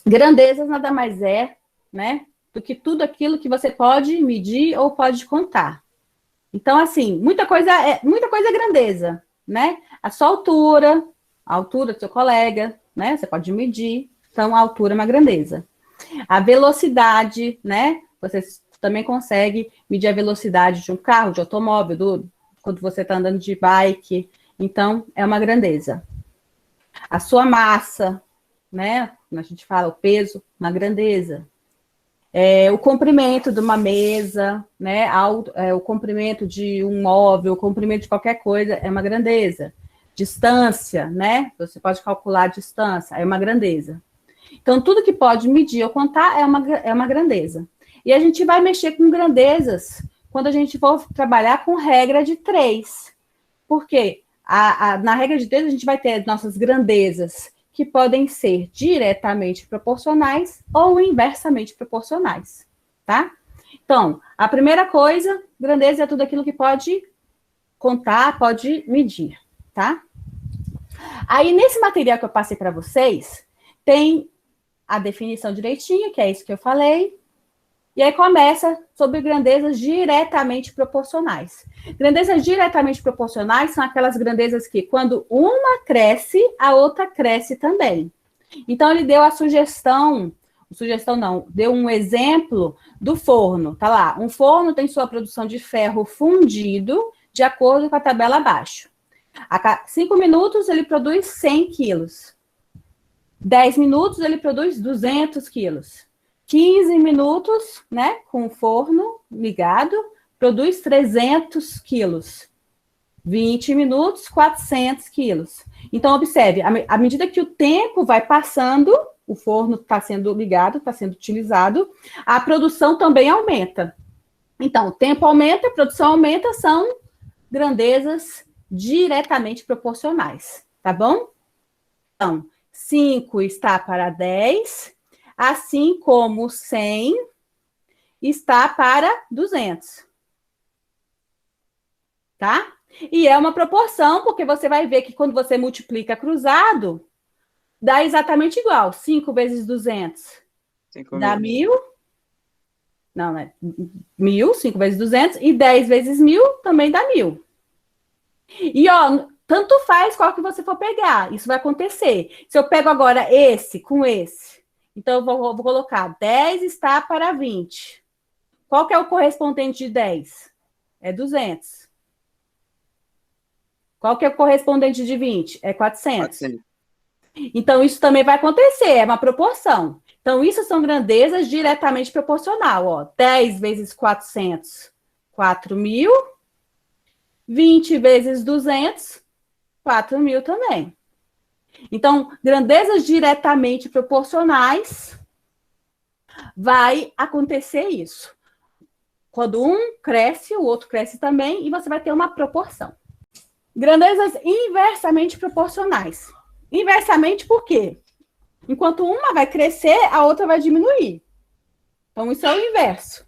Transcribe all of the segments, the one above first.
Grandezas nada mais é, né, do que tudo aquilo que você pode medir ou pode contar. Então, assim, muita coisa é grandeza, né? A sua altura, a altura do seu colega, né? Você pode medir. Então, a altura é uma grandeza. A velocidade, né? Você também consegue medir a velocidade de um carro, de automóvel, quando você está andando de bike. Então, é uma grandeza. A sua massa, né? Quando a gente fala o peso, uma grandeza. O comprimento de uma mesa, né? O comprimento de um móvel, o comprimento de qualquer coisa é uma grandeza. Distância, né? Você pode calcular a distância, é uma grandeza. Então, tudo que pode medir ou contar é uma grandeza. E a gente vai mexer com grandezas quando a gente for trabalhar com regra de 3. Por quê? Na regra de 3, a gente vai ter as nossas grandezas, que podem ser diretamente proporcionais ou inversamente proporcionais, tá? Então, a primeira coisa, grandeza é tudo aquilo que pode contar, pode medir, tá? Aí, nesse material que eu passei para vocês, tem a definição direitinho, que é isso que eu falei, e aí começa sobre grandezas diretamente proporcionais. Grandezas diretamente proporcionais são aquelas grandezas que, quando uma cresce, a outra cresce também. Então, ele deu a sugestão não, deu um exemplo do forno. Tá lá, um forno tem sua produção de ferro fundido de acordo com a tabela abaixo. A 5 minutos, ele produz 100 quilos. 10 minutos, ele produz 200 quilos. 15 minutos, né, com o forno ligado, produz 300 quilos. 20 minutos, 400 quilos. Então, observe, à medida que o tempo vai passando, o forno está sendo ligado, está sendo utilizado, a produção também aumenta. Então, o tempo aumenta, a produção aumenta, são grandezas diretamente proporcionais, tá bom? Então, 5 está para 10, assim como 100 está para 200. Tá? E é uma proporção, porque você vai ver que quando você multiplica cruzado, dá exatamente igual. 5 vezes 200 dá 1.000. Não, né? 1.000, 5 vezes 200. E 10 vezes 1.000 também dá 1.000. E, ó, tanto faz qual que você for pegar. Isso vai acontecer. Se eu pego agora esse com esse, então eu vou colocar 10 está para 20. Qual que é o correspondente de 10? É 200. Qual que é o correspondente de 20? É 400. Então, isso também vai acontecer, é uma proporção. Então, isso são grandezas diretamente proporcional. Ó. 10 vezes 400, 4.000. 20 vezes 200, 4.000 também. Então, grandezas diretamente proporcionais, vai acontecer isso. Quando um cresce, o outro cresce também, e você vai ter uma proporção. Grandezas inversamente proporcionais. Inversamente por quê? Enquanto uma vai crescer, a outra vai diminuir. Então, isso é o inverso.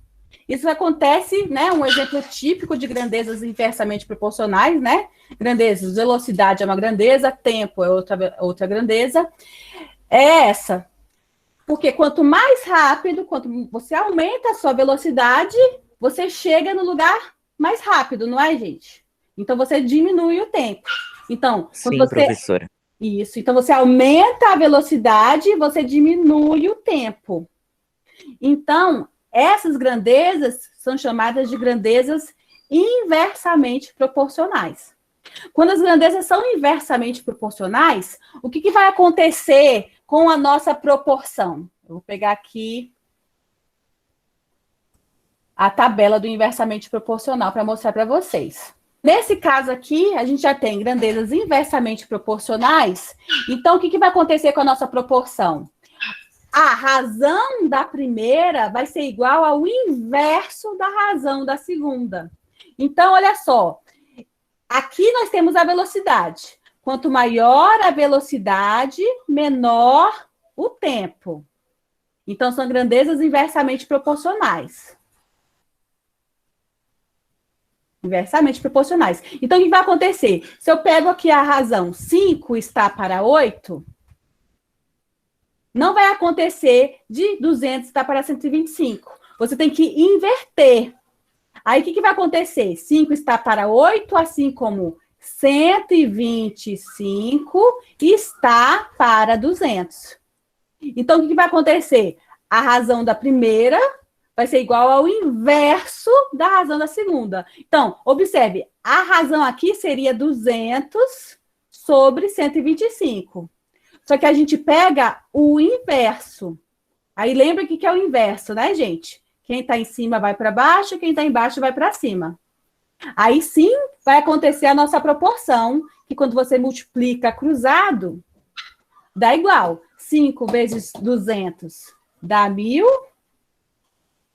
Isso acontece, né? Um exemplo típico de grandezas inversamente proporcionais, né? Grandezas, velocidade é uma grandeza, tempo é outra grandeza. É essa. Porque quanto mais rápido, quanto você aumenta a sua velocidade, você chega no lugar mais rápido, não é, gente? Então, você diminui o tempo. Então, quando Sim, professora. Isso. Então, você aumenta a velocidade, você diminui o tempo. Então, essas grandezas são chamadas de grandezas inversamente proporcionais. Quando as grandezas são inversamente proporcionais, o que vai acontecer com a nossa proporção? Eu vou pegar aqui a tabela do inversamente proporcional para mostrar para vocês. Nesse caso aqui, a gente já tem grandezas inversamente proporcionais. Então, o que vai acontecer com a nossa proporção? A razão da primeira vai ser igual ao inverso da razão da segunda. Então, olha só. Aqui nós temos a velocidade. Quanto maior a velocidade, menor o tempo. Então, são grandezas inversamente proporcionais. Inversamente proporcionais. Então, o que vai acontecer? Se eu pego aqui a razão 5 está para 8, não vai acontecer de 200 estar para 125. Você tem que inverter. Aí, o que vai acontecer? 5 está para 8, assim como 125 está para 200. Então, o que vai acontecer? A razão da primeira vai ser igual ao inverso da razão da segunda. Então, observe, a razão aqui seria 200 sobre 125. Só que a gente pega o inverso. Aí lembra o que é o inverso, né, gente? Quem está em cima vai para baixo, quem está embaixo vai para cima. Aí sim vai acontecer a nossa proporção, que quando você multiplica cruzado, dá igual. 5 vezes 200 dá 1.000.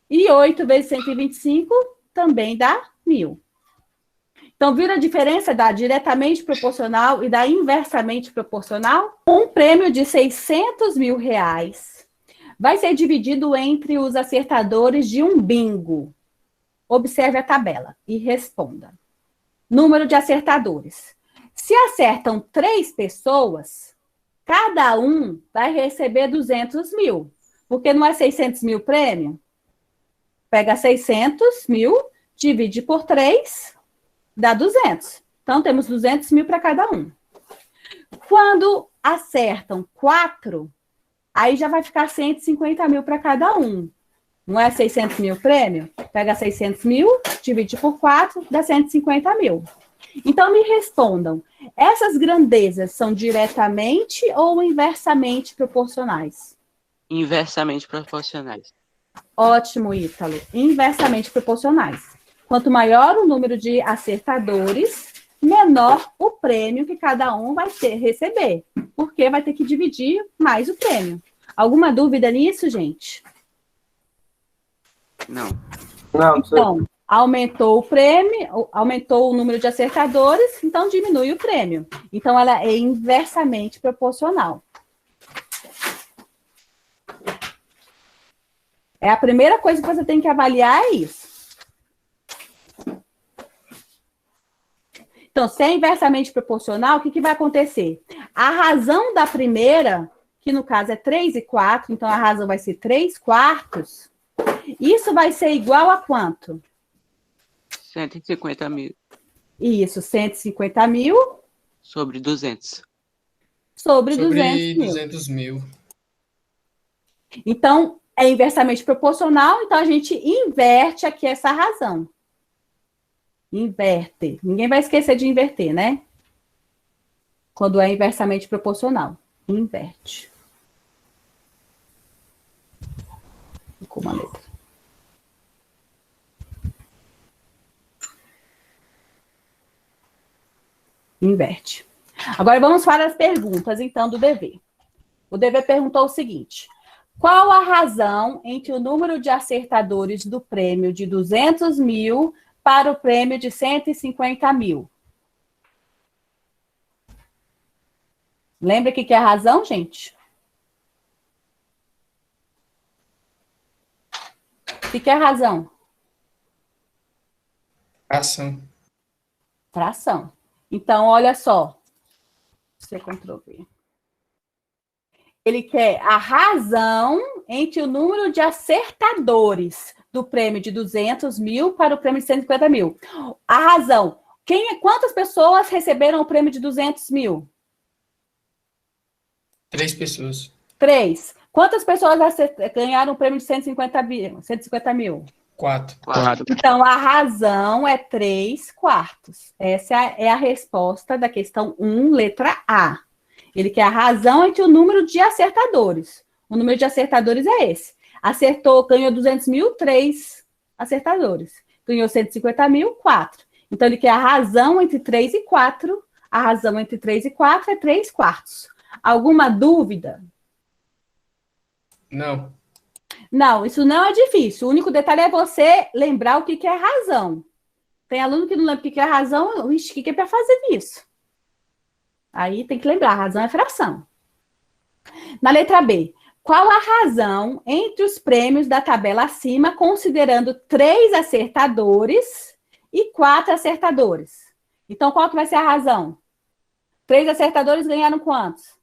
E 8 vezes 125 também dá 1.000. Então, viram a diferença da diretamente proporcional e da inversamente proporcional? Um prêmio de 600 mil reais vai ser dividido entre os acertadores de um bingo. Observe a tabela e responda. Número de acertadores. Se acertam 3 pessoas, cada um vai receber 200 mil. Porque não é 600 mil prêmio? Pega 600 mil, divide por 3, dá 200. Então, temos 200 mil para cada um. Quando acertam 4, aí já vai ficar 150 mil para cada um. Não é 600 mil prêmio? Pega 600 mil, divide por 4, dá 150 mil. Então, me respondam, essas grandezas são diretamente ou inversamente proporcionais? Inversamente proporcionais. Ótimo, Ítalo. Inversamente proporcionais. Quanto maior o número de acertadores, menor o prêmio que cada um vai receber, porque vai ter que dividir mais o prêmio. Alguma dúvida nisso, gente? Não. Então, aumentou o prêmio, aumentou o número de acertadores, então diminui o prêmio. Então, ela é inversamente proporcional. É a primeira coisa que você tem que avaliar é isso. Então, se é inversamente proporcional, o que vai acontecer? A razão da primeira, que no caso é 3 e 4, então a razão vai ser 3 quartos, isso vai ser igual a quanto? 150 mil. Isso, 150 mil. Sobre 200. Sobre 200 mil. 200 mil. Então, é inversamente proporcional, então a gente inverte aqui essa razão. Inverte. Ninguém vai esquecer de inverter, né? Quando é inversamente proporcional. Inverte. Ficou uma letra. Inverte. Agora vamos para as perguntas, então, do dever. O dever perguntou o seguinte: qual a razão entre o número de acertadores do prêmio de 200 mil para o prêmio de 150 mil? Lembra o que é a razão, gente? O que é a razão? Ação. Fração. Então, olha só. Você Ctrl+V. Ele quer a razão entre o número de acertadores do prêmio de 200 mil para o prêmio de 150 mil. A razão. Quantas pessoas receberam o prêmio de 200 mil? 3 pessoas. 3. Quantas pessoas ganharam o prêmio de 150 mil? 4. Então, a razão é 3 quartos. Essa é a resposta da questão 1, letra A. Ele quer a razão entre o número de acertadores. O número de acertadores é esse. Acertou, ganhou 200 mil, 3 acertadores. Ganhou 150 mil, 4. Então, ele quer a razão entre 3 e 4. A razão entre 3 e 4 é 3 quartos. Alguma dúvida? Não. Não, isso não é difícil. O único detalhe é você lembrar o que é razão. Tem aluno que não lembra o que é razão. Ixi, o que é para fazer isso? Aí tem que lembrar, a razão é fração. Na letra B, qual a razão entre os prêmios da tabela acima, considerando 3 acertadores e 4 acertadores? Então, qual que vai ser a razão? 3 acertadores ganharam quantos?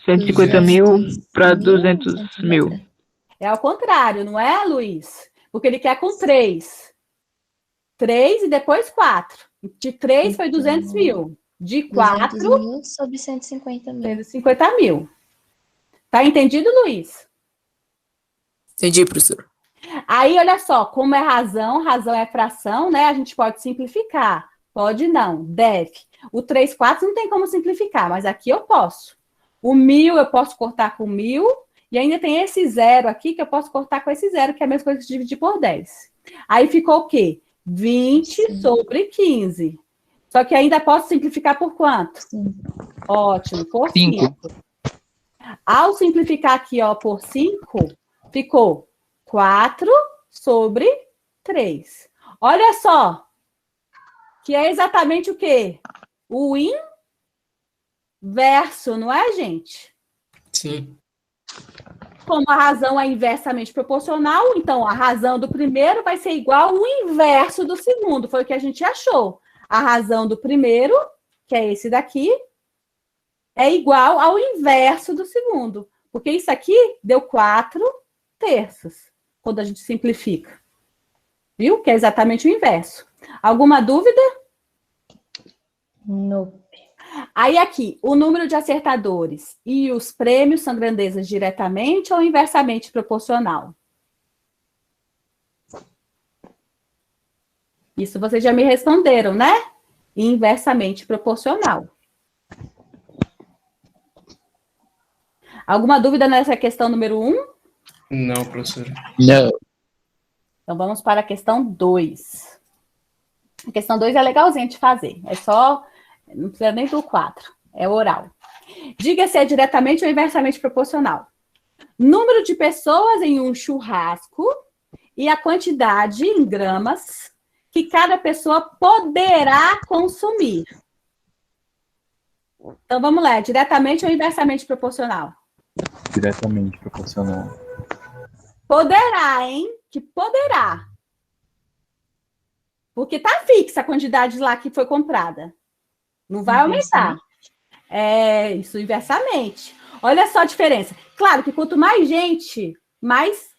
150.000 para 200.000. É ao contrário, não é, Luiz? Porque ele quer com 3. 3 e depois 4. De 3 foi 200.000. De 4, 200.000 sobre 150.000. 150.000. Tá entendido, Luiz? Entendi, professor. Aí, olha só, como é razão é fração, né? A gente pode simplificar. Pode não, deve. O 3 quartos não tem como simplificar, mas aqui eu posso. O 1.000 eu posso cortar com 1.000, e ainda tem esse zero aqui que eu posso cortar com esse zero, que é a mesma coisa que dividir por 10. Aí ficou o quê? 20 sobre 15. Só que ainda posso simplificar por quanto? Sim. Ótimo, por 5. 5. Ao simplificar aqui, ó, por 5, ficou 4 sobre 3. Olha só, que é exatamente o quê? O inverso, não é, gente? Sim. Como a razão é inversamente proporcional, então a razão do primeiro vai ser igual ao inverso do segundo. Foi o que a gente achou. A razão do primeiro, que é esse daqui, é igual ao inverso do segundo. Porque isso aqui deu 4 terços, quando a gente simplifica. Viu? Que é exatamente o inverso. Alguma dúvida? Nope. Aí aqui, o número de acertadores e os prêmios são grandezas diretamente ou inversamente proporcional? Isso vocês já me responderam, né? Inversamente proporcional. Alguma dúvida nessa questão número 1? Não, professora. Não. Então vamos para a questão 2. A questão 2 é legalzinha de fazer. É só, não precisa nem do 4. É oral. Diga se é diretamente ou inversamente proporcional. Número de pessoas em um churrasco e a quantidade em gramas que cada pessoa poderá consumir. Então vamos lá, diretamente ou inversamente proporcional? Diretamente proporcional. Poderá, hein? Que poderá. Porque tá fixa a quantidade lá que foi comprada. Não vai aumentar. É, isso inversamente. Olha só a diferença. Claro que quanto mais gente, mais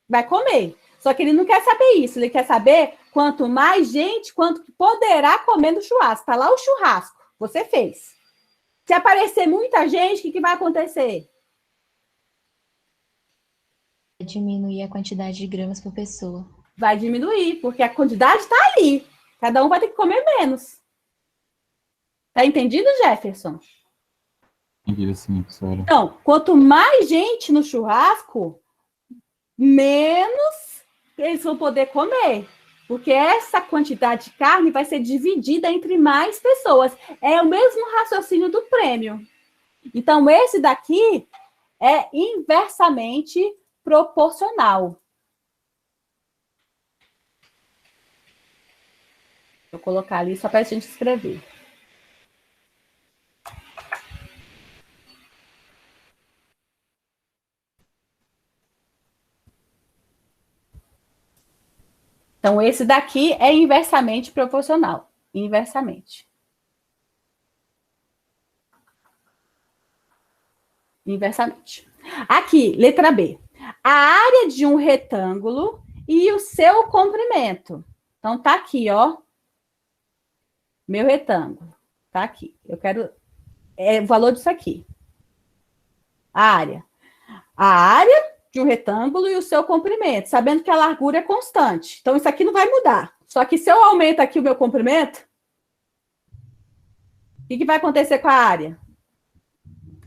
vai comer. Só que ele não quer saber isso. Ele quer saber quanto mais gente, quanto que poderá comer no churrasco. Tá lá o churrasco. Você fez. Se aparecer muita gente, o que vai acontecer? Diminuir a quantidade de gramas por pessoa. Vai diminuir, porque a quantidade está ali. Cada um vai ter que comer menos. Tá entendido, Jefferson? Entendi, sim, professora. Então, quanto mais gente no churrasco, menos eles vão poder comer. Porque essa quantidade de carne vai ser dividida entre mais pessoas. É o mesmo raciocínio do prêmio. Então, esse daqui é inversamente proporcional. Vou colocar ali só para a gente escrever. Então, esse daqui é inversamente proporcional. Inversamente. Inversamente. Aqui, letra B. A área de um retângulo e o seu comprimento. Então, tá aqui, ó. Meu retângulo. Tá aqui. Eu quero o valor disso aqui. A área. A área de um retângulo e o seu comprimento, sabendo que a largura é constante. Então, isso aqui não vai mudar. Só que se eu aumento aqui o meu comprimento, o que vai acontecer com a área?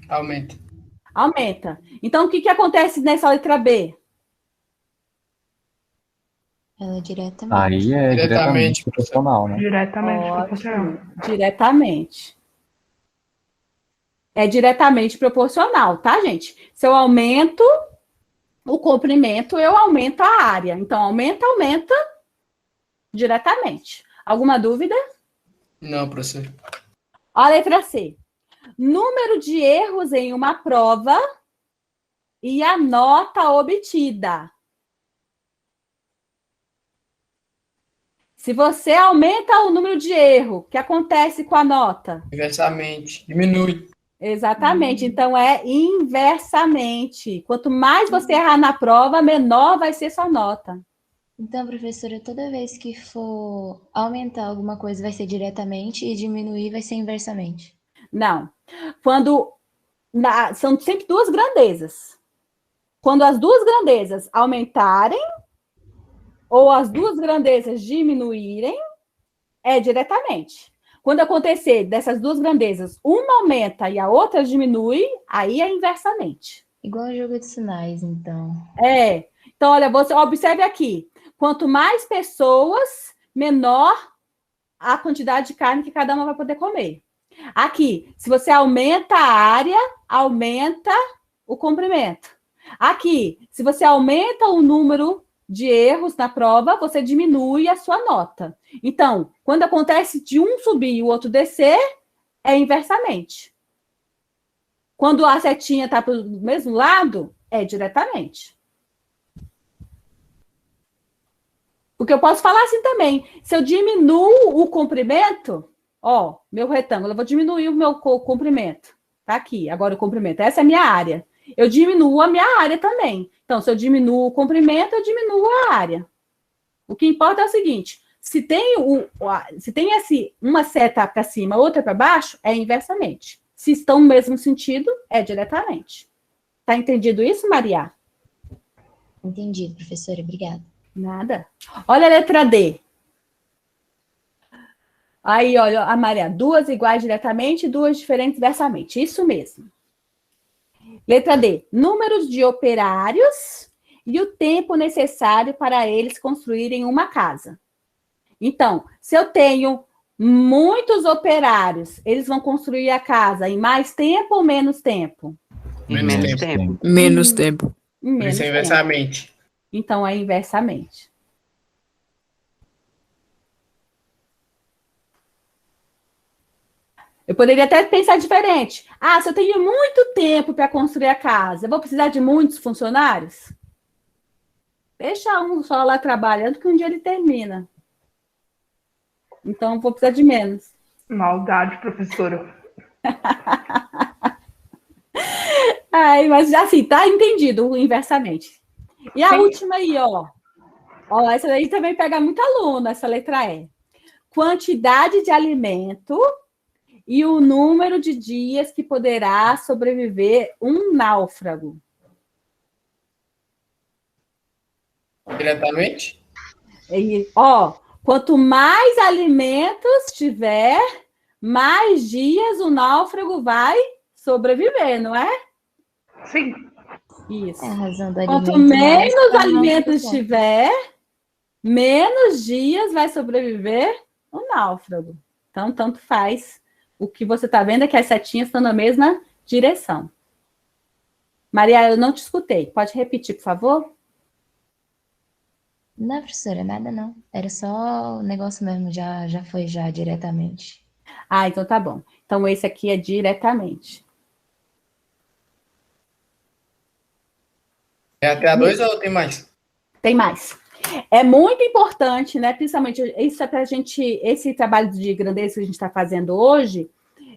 Aumenta. Aumenta. Então, o que acontece nessa letra B? Ela é diretamente. Aí é diretamente proporcional, né? Diretamente proporcional. Ótimo. Diretamente. É diretamente proporcional, tá, gente? Se eu aumento o comprimento, eu aumento a área. Então, aumenta diretamente. Alguma dúvida? Não, professor. Ó, a letra C. Número de erros em uma prova e a nota obtida. Se você aumenta o número de erro, o que acontece com a nota? Inversamente. Diminui. Exatamente. Então, é inversamente. Quanto mais você errar na prova, menor vai ser sua nota. Então, professora, toda vez que for aumentar alguma coisa vai ser diretamente e diminuir vai ser inversamente. Não. São sempre duas grandezas. Quando as duas grandezas aumentarem ou as duas grandezas diminuírem, é diretamente. Quando acontecer dessas duas grandezas, uma aumenta e a outra diminui, aí é inversamente. Igual o jogo de sinais, então. Então, olha, você observe aqui. Quanto mais pessoas, menor a quantidade de carne que cada uma vai poder comer. Aqui, se você aumenta a área, aumenta o comprimento. Aqui, se você aumenta o número de erros na prova, você diminui a sua nota. Então, quando acontece de um subir e o outro descer, é inversamente. Quando a setinha está para o mesmo lado, é diretamente. Porque eu posso falar assim também. Se eu diminuo o comprimento, ó, meu retângulo, eu vou diminuir o meu comprimento. Tá aqui, agora o comprimento. Essa é a minha área. Eu diminuo a minha área também. Então, se eu diminuo o comprimento, eu diminuo a área. O que importa é o seguinte, se tem uma seta para cima, outra para baixo, é inversamente. Se estão no mesmo sentido, é diretamente. Tá entendido isso, Maria? Entendi, professora. Obrigada. Nada. Olha a letra D. Aí, olha, a Maria, duas iguais diretamente, duas diferentes inversamente. Isso mesmo. Letra D. Números de operários e o tempo necessário para eles construírem uma casa. Então, se eu tenho muitos operários, eles vão construir a casa em mais tempo ou menos tempo? Menos tempo. Menos tempo. Em menos Isso é tempo. inversamente. Então, é inversamente. Eu poderia até pensar diferente. Ah, se eu tenho muito tempo para construir a casa, eu vou precisar de muitos funcionários? Deixa um só lá trabalhando, que um dia ele termina. Então, eu vou precisar de menos. Maldade, professora. Ai, mas assim, tá entendido inversamente. E a Sim. última aí, ó. Ó, essa daí também pega muito aluno, essa letra E. Quantidade de alimento e o número de dias que poderá sobreviver um náufrago. Diretamente? E, ó, quanto mais alimentos tiver, mais dias o náufrago vai sobreviver, não é? Sim. Isso. É a razão do Quanto alimento. mais menos para alimentos não- tiver, menos dias vai sobreviver o náufrago. Então, tanto faz. O que você está vendo é que as setinhas estão na mesma direção. Maria, eu não te escutei. Pode repetir, por favor? Não, professora, nada não. Era só o negócio mesmo, já foi já diretamente. Ah, então tá bom. Então, esse aqui é diretamente. É até a 2 ou tem mais? Tem mais. É muito importante, né? Principalmente isso é para a gente, esse trabalho de grandeza que a gente está fazendo hoje,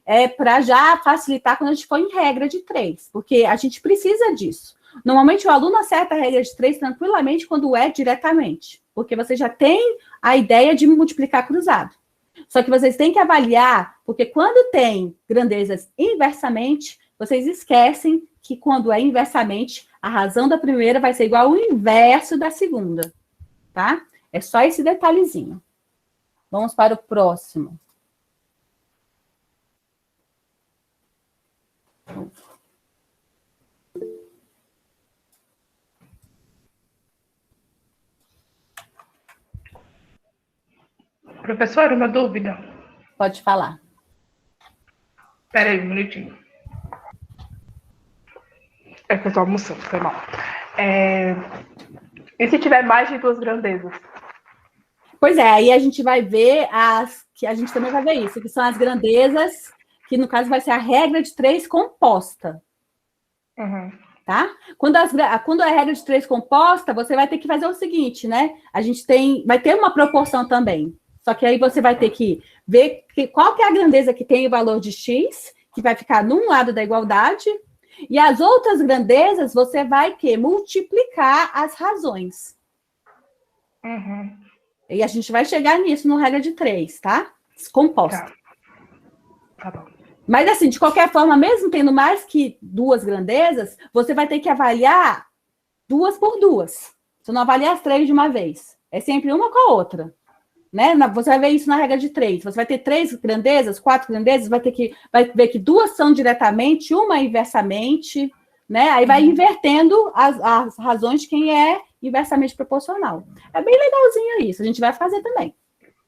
é para já facilitar quando a gente for em regra de 3, porque a gente precisa disso. Normalmente o aluno acerta a regra de 3 tranquilamente quando é diretamente, porque você já tem a ideia de multiplicar cruzado. Só que vocês têm que avaliar, porque quando tem grandezas inversamente, vocês esquecem que quando é inversamente, a razão da primeira vai ser igual ao inverso da segunda, tá? É só esse detalhezinho. Vamos para o próximo. Professora, uma dúvida. Pode falar. Espera aí um minutinho. É que eu tô almoçando, foi mal. E se tiver mais de duas grandezas? Pois é, aí a gente vai ver que a gente também vai ver isso, que são as grandezas, que no caso vai ser a regra de 3 composta. Uhum. Tá? Quando é a regra de 3 composta, você vai ter que fazer o seguinte, né? A gente vai ter uma proporção também. Só que aí você vai ter que ver qual que é a grandeza que tem o valor de x que vai ficar num lado da igualdade, e as outras grandezas você vai multiplicar as razões. Uhum. E a gente vai chegar nisso no regra de 3, tá? Composta. Tá bom. Mas assim, de qualquer forma, mesmo tendo mais que 2 grandezas, você vai ter que avaliar 2 por 2. Você não avalia as 3 de uma vez. É sempre uma com a outra. Né? Você vai ver isso na regra de 3. Você vai ter 3 grandezas, 4 grandezas, vai ver que 2 são diretamente, uma inversamente, né? Aí vai invertendo as razões de quem é inversamente proporcional. É bem legalzinho isso, a gente vai fazer também.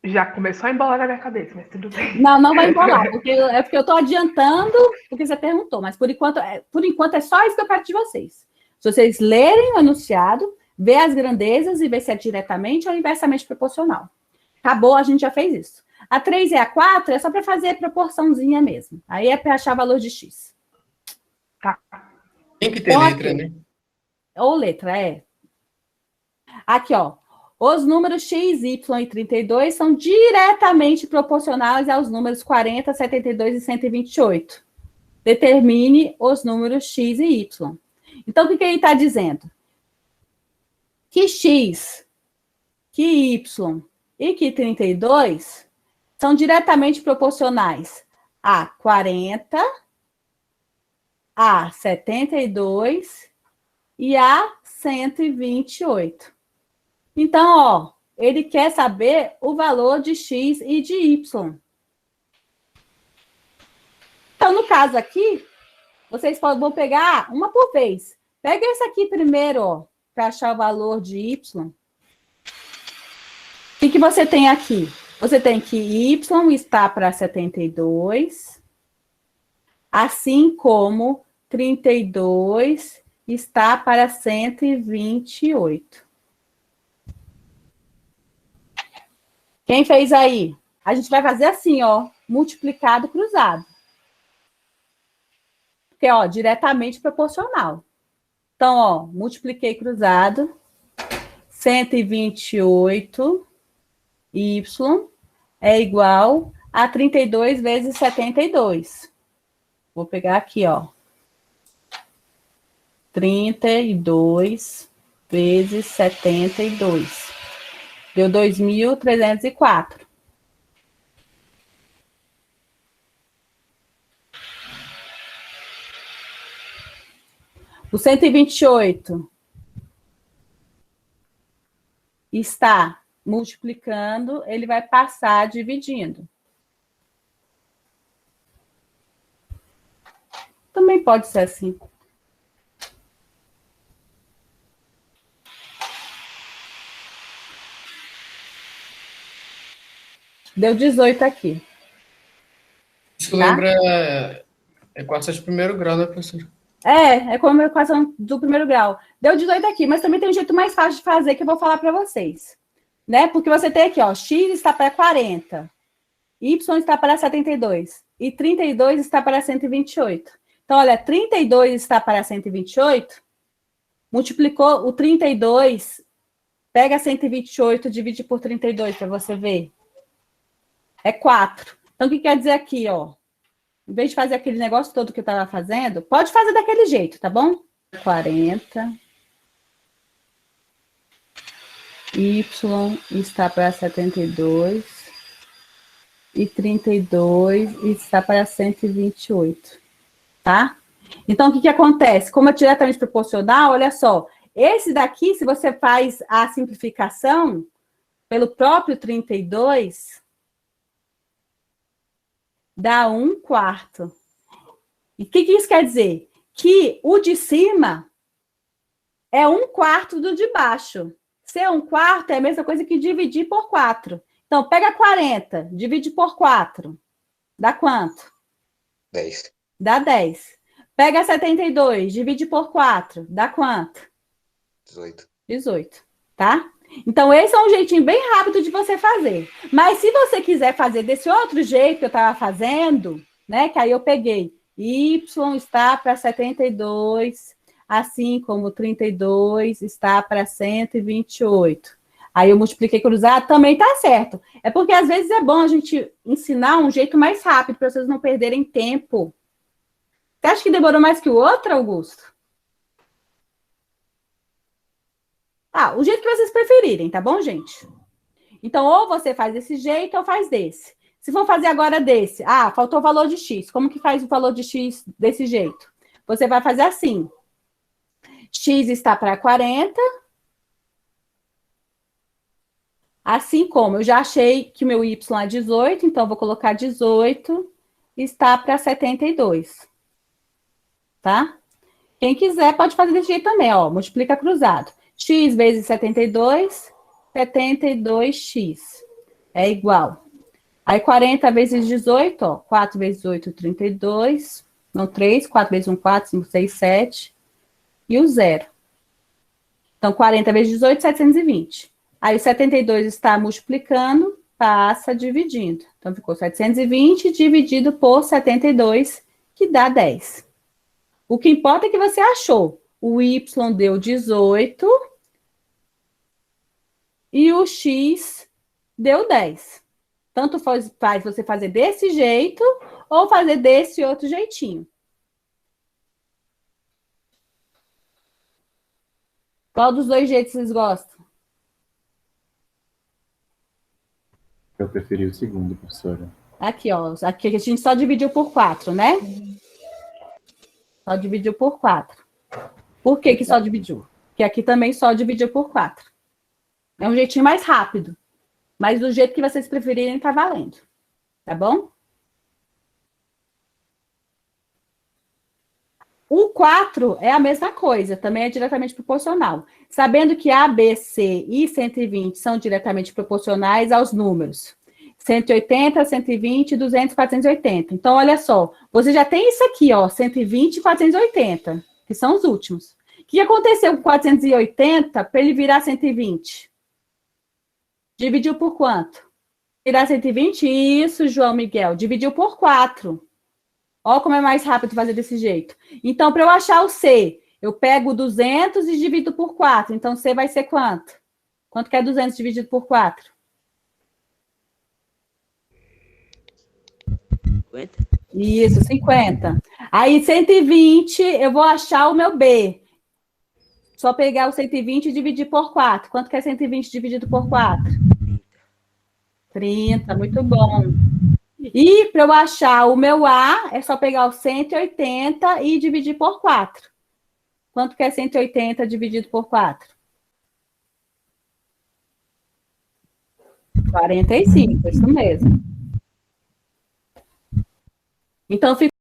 Já começou a embolar na minha cabeça, mas tudo bem. Não vai embolar, porque eu estou adiantando porque você perguntou, mas por enquanto é só isso que eu quero de vocês. Se vocês lerem o enunciado, ver as grandezas e ver se é diretamente ou inversamente proporcional. Acabou, a gente já fez isso. A 3 e a 4 é só para fazer proporçãozinha mesmo. Aí é para achar valor de x. Tá. Tem que ter letra, né? Ou letra, é. Aqui, ó. Os números x, y e 32 são diretamente proporcionais aos números 40, 72 e 128. Determine os números x e y. Então, o que ele está dizendo? Que x, que y e que 32 são diretamente proporcionais a 40, a 72 e a 128. Então, ó, ele quer saber o valor de x e de y. Então, no caso aqui, vocês vão pegar uma por vez. Pega esse aqui primeiro, ó, para achar o valor de y. O que você tem aqui? Você tem que y está para 72, assim como 32 está para 128. Quem fez aí? A gente vai fazer assim, ó, multiplicado cruzado. Porque, ó, diretamente proporcional. Então, ó, multipliquei cruzado, 128 y é igual a 32 vezes 72. Vou pegar aqui, ó. 32 vezes 72. Deu 2.304. O 128 está multiplicando, ele vai passar dividindo. Também pode ser assim. Deu 18 aqui. Isso lembra equação de primeiro grau, né, professor? É como a equação do primeiro grau. Deu 18 aqui, mas também tem um jeito mais fácil de fazer que eu vou falar para vocês. Né? Porque você tem aqui, ó, x está para 40, y está para 72 e 32 está para 128. Então, olha, 32 está para 128, multiplicou o 32, pega 128, divide por 32 para você ver. É 4. Então, o que quer dizer aqui, ó? Em vez de fazer aquele negócio todo que eu estava fazendo, pode fazer daquele jeito, tá bom? 40. Y está para 72 e 32 está para 128, tá? Então, o que acontece? Como é diretamente proporcional, olha só, esse daqui, se você faz a simplificação pelo próprio 32, dá 1/4. E o que isso quer dizer? Que o de cima é 1/4 do de baixo. Ser 1/4 é a mesma coisa que dividir por 4. Então, pega 40, divide por 4. Dá quanto? 10. Dá 10. Pega 72, divide por 4. Dá quanto? 18. 18, tá? Então, esse é um jeitinho bem rápido de você fazer. Mas se você quiser fazer desse outro jeito que eu estava fazendo, né? Que aí eu peguei y está para 72, assim como 32 está para 128. Aí eu multipliquei cruzado, também tá certo. É porque às vezes é bom a gente ensinar um jeito mais rápido, para vocês não perderem tempo, Você acha que demorou mais que o outro, Augusto? Ah, o jeito que vocês preferirem, tá bom, gente? Então, ou você faz desse jeito ou faz desse. Se for fazer agora desse, faltou o valor de X. Como que faz o valor de X desse jeito? Você vai fazer assim. X está para 40. Assim como eu já achei que o meu Y é 18, então eu vou colocar 18, está para 72. Tá? Quem quiser pode fazer desse jeito também, ó. Multiplica cruzado. X vezes 72, 72x. É igual. Aí 40 vezes 18, ó. 4 vezes 8, 32. Não, 3. 4 vezes 1, 4, 5, 6, 7. E o 0. Então, 40 vezes 18, 720. Aí o 72 está multiplicando, passa dividindo. Então, ficou 720 dividido por 72, que dá 10. O que importa é que você achou. O Y deu 18 e o X deu 10. Tanto faz você fazer desse jeito ou fazer desse outro jeitinho. Qual dos dois jeitos vocês gostam? Eu preferi o segundo, professora. Aqui, ó. Aqui a gente só dividiu por 4, né? Só dividiu por 4. Por que que só dividiu? Porque aqui também só dividiu por 4. É um jeitinho mais rápido. Mas do jeito que vocês preferirem, tá valendo. Tá bom? O 4 é a mesma coisa, também é diretamente proporcional. Sabendo que A, B, C e 120 são diretamente proporcionais aos números. 180, 120, 200, 480. Então, olha só, você já tem isso aqui, ó, 120 e 480, que são os últimos. O que aconteceu com 480 para ele virar 120? Dividiu por quanto? Virar 120? Isso, João Miguel. Dividiu por 4. Olha como é mais rápido fazer desse jeito. Então, para eu achar o C, eu pego 200 e divido por 4. Então, C vai ser quanto? Quanto que é 200 dividido por 4? 50? Isso, 50. Aí, 120, eu vou achar o meu B. Só pegar o 120 e dividir por 4. Quanto que é 120 dividido por 4? 30, muito bom. E para eu achar o meu A, é só pegar o 180 e dividir por 4. Quanto que é 180 dividido por 4? 45, isso mesmo. Então, fica